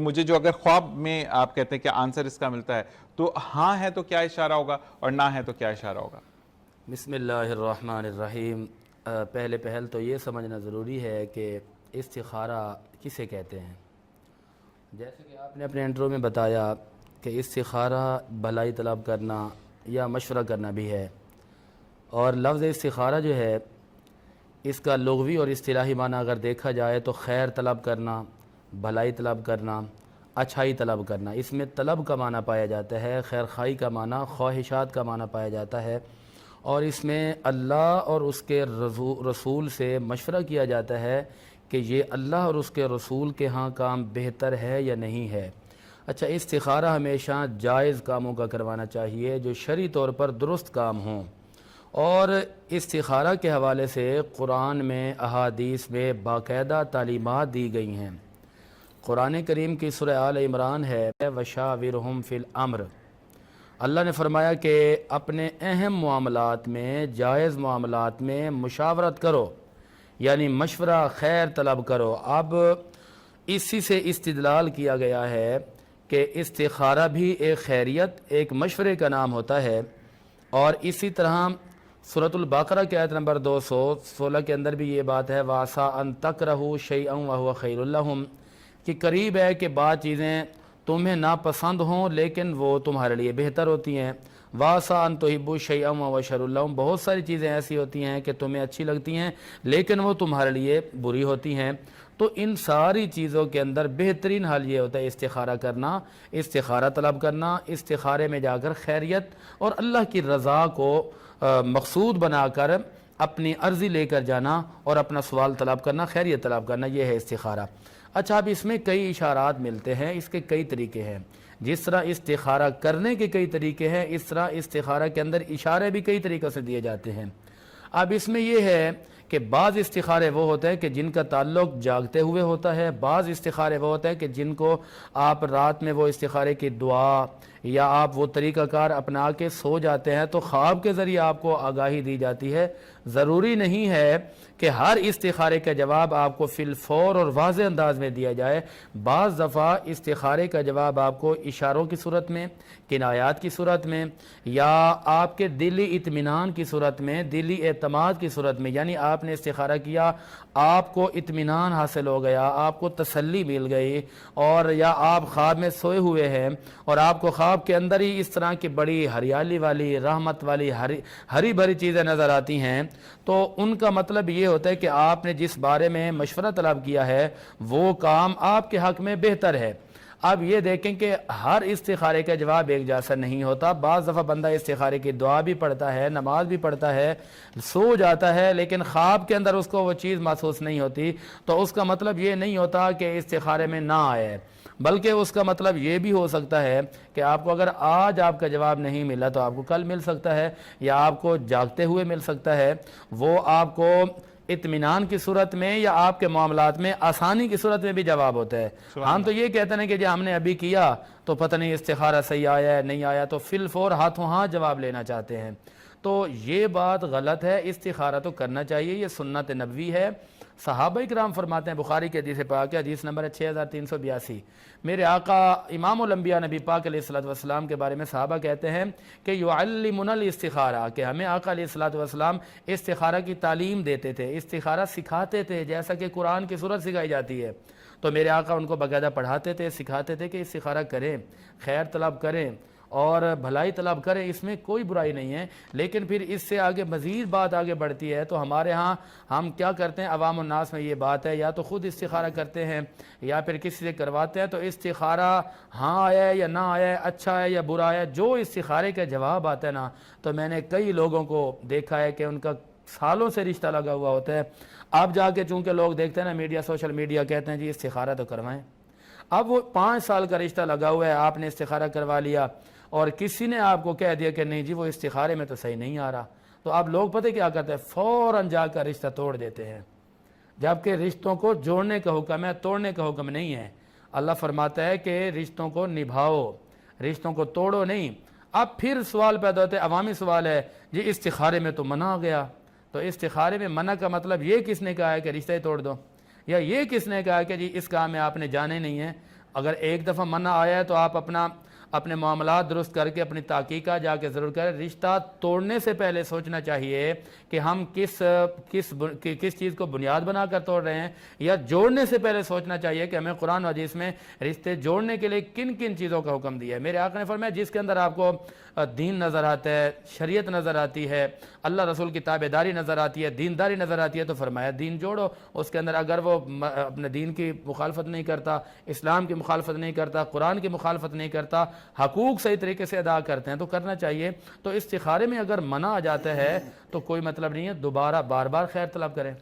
مجھے جو اگر خواب میں آپ کہتے ہیں کہ آنسر اس کا ملتا ہے تو ہاں ہے تو کیا اشارہ ہوگا اور نہ ہے تو کیا اشارہ ہوگا؟ بسم اللہ الرحمن الرحیم۔ پہل تو یہ سمجھنا ضروری ہے کہ استخارہ کسے کہتے ہیں۔ جیسے کہ آپ نے اپنے انٹرو میں بتایا کہ استخارہ بھلائی طلب کرنا یا مشورہ کرنا بھی ہے، اور لفظ استخارہ جو ہے اس کا لغوی اور اصطلاحی معنی اگر دیکھا جائے تو خیر طلب کرنا، بھلائی طلب کرنا، اچھائی طلب کرنا۔ اس میں طلب کا معنی پایا جاتا ہے، خیر خواہی کا معنی، خواہشات کا معنی پایا جاتا ہے، اور اس میں اللہ اور اس کے رسول سے مشورہ کیا جاتا ہے کہ یہ اللہ اور اس کے رسول کے ہاں کام بہتر ہے یا نہیں ہے۔ اچھا، استخارہ ہمیشہ جائز کاموں کا کروانا چاہیے جو شرعی طور پر درست کام ہوں، اور استخارہ کے حوالے سے قرآن میں، احادیث میں باقاعدہ تعلیمات دی گئی ہیں۔ قرآن کریم کی سورہ آل عمران ہے وَشَاوِرْهُمْ فِي الْأَمْرِ۔ اللہ نے فرمایا کہ اپنے اہم معاملات میں، جائز معاملات میں مشاورت کرو، یعنی مشورہ، خیر طلب کرو۔ اب اسی سے استدلال کیا گیا ہے کہ استخارہ بھی ایک خیریت، ایک مشورے کا نام ہوتا ہے، اور اسی طرح سورۃ البقرہ کی آیت نمبر 216 کے اندر بھی یہ بات ہے وَعَسَىٰ أَن تَكْرَهُوا شَيْئًا وَهُوَ خَيْرٌ لَكُمْ، کہ قریب ہے کہ بعض چیزیں تمہیں ناپسند ہوں لیکن وہ تمہارے لیے بہتر ہوتی ہیں۔ وَعَسَىٰ أَن تُحِبُّوا شَيْئًا وَهُوَ شَرٌّ لَكُمْ، بہت ساری چیزیں ایسی ہوتی ہیں کہ تمہیں اچھی لگتی ہیں لیکن وہ تمہارے لیے بری ہوتی ہیں۔ تو ان ساری چیزوں کے اندر بہترین حال یہ ہوتا ہے استخارہ کرنا، استخارہ طلب کرنا، استخارے میں جا کر خیریت اور اللہ کی رضا کو مقصود بنا کر اپنی عرضی لے کر جانا اور اپنا سوال طلب کرنا، خیریت طلب کرنا، یہ ہے استخارہ۔ اچھا، اب اس میں کئی اشارات ملتے ہیں، اس کے کئی طریقے ہیں۔ جس طرح استخارہ کرنے کے کئی طریقے ہیں، اس طرح استخارہ کے اندر اشارے بھی کئی طریقوں سے دیے جاتے ہیں۔ اب اس میں یہ ہے کہ بعض استخارے وہ ہوتے ہیں کہ جن کا تعلق جاگتے ہوئے ہوتا ہے، بعض استخارے وہ ہوتے ہیں کہ جن کو آپ رات میں وہ استخارے کی دعا یا آپ وہ طریقہ کار اپنا کے سو جاتے ہیں تو خواب کے ذریعے آپ کو آگاہی دی جاتی ہے۔ ضروری نہیں ہے کہ ہر استخارے کا جواب آپ کو فی الفور اور واضح انداز میں دیا جائے۔ بعض دفعہ استخارے کا جواب آپ کو اشاروں کی صورت میں، کنایات کی صورت میں، یا آپ کے دلی اطمینان کی صورت میں، دلی اعتماد کی صورت میں، یعنی آپ نے استخارہ کیا، آپ کو اطمینان حاصل ہو گیا، آپ کو تسلی مل گئی، اور یا آپ خواب میں سوئے ہوئے ہیں اور آپ کو خواب کے اندر ہی اس طرح کی بڑی ہریالی والی، رحمت والی، ہری بھری چیزیں نظر آتی ہیں، تو ان کا مطلب یہ ہوتا ہے کہ آپ نے جس بارے میں مشورہ طلب کیا ہے وہ کام آپ کے حق میں بہتر ہے۔ اب یہ دیکھیں کہ ہر استخارے کا جواب ایک جیسا نہیں ہوتا۔ بعض دفعہ بندہ استخارے کی دعا بھی پڑھتا ہے، نماز بھی پڑھتا ہے، سو جاتا ہے، لیکن خواب کے اندر اس کو وہ چیز محسوس نہیں ہوتی، تو اس کا مطلب یہ نہیں ہوتا کہ استخارے میں نہ آئے، بلکہ اس کا مطلب یہ بھی ہو سکتا ہے کہ آپ کو اگر آج آپ کا جواب نہیں ملا تو آپ کو کل مل سکتا ہے، یا آپ کو جاگتے ہوئے مل سکتا ہے۔ وہ آپ کو اطمینان کی صورت میں یا آپ کے معاملات میں آسانی کی صورت میں بھی جواب ہوتا ہے۔ ہم تو یہ کہتے ہیں کہ ہم نے ابھی کیا تو پتہ نہیں استخارہ صحیح آیا ہے نہیں آیا، تو فی الفور ہاتھوں ہاتھ جواب لینا چاہتے ہیں، تو یہ بات غلط ہے۔ استخارہ تو کرنا چاہیے، یہ سنت نبوی ہے۔ صحابہ کرام فرماتے ہیں، بخاری کے حدیث پاک ہے، حدیث نمبر 6382، میرے آقا امام الانبیاء نبی پاک علیہ الصلوۃ والسلام کے بارے میں صحابہ کہتے ہیں کہ یعلمنا الاستخارہ، کہ ہمیں آقا علیہ الصلوۃ والسلام استخارہ کی تعلیم دیتے تھے، استخارہ سکھاتے تھے، جیسا کہ قرآن کی صورت سکھائی جاتی ہے۔ تو میرے آقا ان کو باقاعدہ پڑھاتے تھے، سکھاتے تھے کہ استخارہ کریں، خیر طلب کریں اور بھلائی طلب کریں، اس میں کوئی برائی نہیں ہے۔ لیکن پھر اس سے آگے مزید بات آگے بڑھتی ہے، تو ہمارے ہاں ہم کیا کرتے ہیں، عوام الناس میں یہ بات ہے، یا تو خود استخارہ کرتے ہیں یا پھر کسی سے کرواتے ہیں، تو استخارہ ہاں آیا ہے یا نہ آیا ہے، اچھا ہے یا برا ہے، جو استخارے کا جواب آتا ہے نا، تو میں نے کئی لوگوں کو دیکھا ہے کہ ان کا سالوں سے رشتہ لگا ہوا ہوتا ہے، اب جا کے چونکہ لوگ دیکھتے ہیں نا میڈیا، سوشل میڈیا، کہتے ہیں جی استخارہ تو کروائیں۔ اب وہ 5 سال کا رشتہ لگا ہوا ہے، آپ نے استخارہ کروا لیا اور کسی نے آپ کو کہہ دیا کہ نہیں جی وہ استخارے میں تو صحیح نہیں آ رہا، تو اب لوگ پتہ کیا کرتے ہیں، فوراً جا کر رشتہ توڑ دیتے ہیں، جبکہ رشتوں کو جوڑنے کا حکم ہے، توڑنے کا حکم نہیں ہے۔ اللہ فرماتا ہے کہ رشتوں کو نبھاؤ، رشتوں کو توڑو نہیں۔ اب پھر سوال پیدا ہوتا ہے، عوامی سوال ہے، جی استخارے میں تو منع آ گیا، تو استخارے میں منع کا مطلب یہ کس نے کہا ہے کہ رشتہ ہی توڑ دو، یا یہ کس نے کہا کہ جی اس کام میں آپ نے جانے نہیں ہے، اگر ایک دفعہ منع آیا ہے تو آپ اپنے معاملات درست کر کے اپنی تحقیقات جا کے ضرور کریں. رشتہ توڑنے سے پہلے سوچنا چاہیے کہ ہم کس چیز کو بنیاد بنا کر توڑ رہے ہیں, یا جوڑنے سے پہلے سوچنا چاہیے کہ ہمیں قرآن و حدیث میں رشتے جوڑنے کے لیے کن کن چیزوں کا حکم دیا ہے. میرے آقا نے فرمایا جس کے اندر آپ کو دین نظر آتا ہے, شریعت نظر آتی ہے, اللہ رسول کی تابعداری نظر آتی ہے, دینداری نظر آتی ہے, تو فرمایا دین جوڑو. اس کے اندر اگر وہ اپنے دین کی مخالفت نہیں کرتا, اسلام کی مخالفت نہیں کرتا, قرآن کی مخالفت نہیں کرتا, حقوق صحیح طریقے سے ادا کرتے ہیں تو کرنا چاہیے. تو استخارے میں اگر منع آ جاتا ہے تو کوئی مطلب نہیں ہے, دوبارہ بار بار خیر طلب کریں.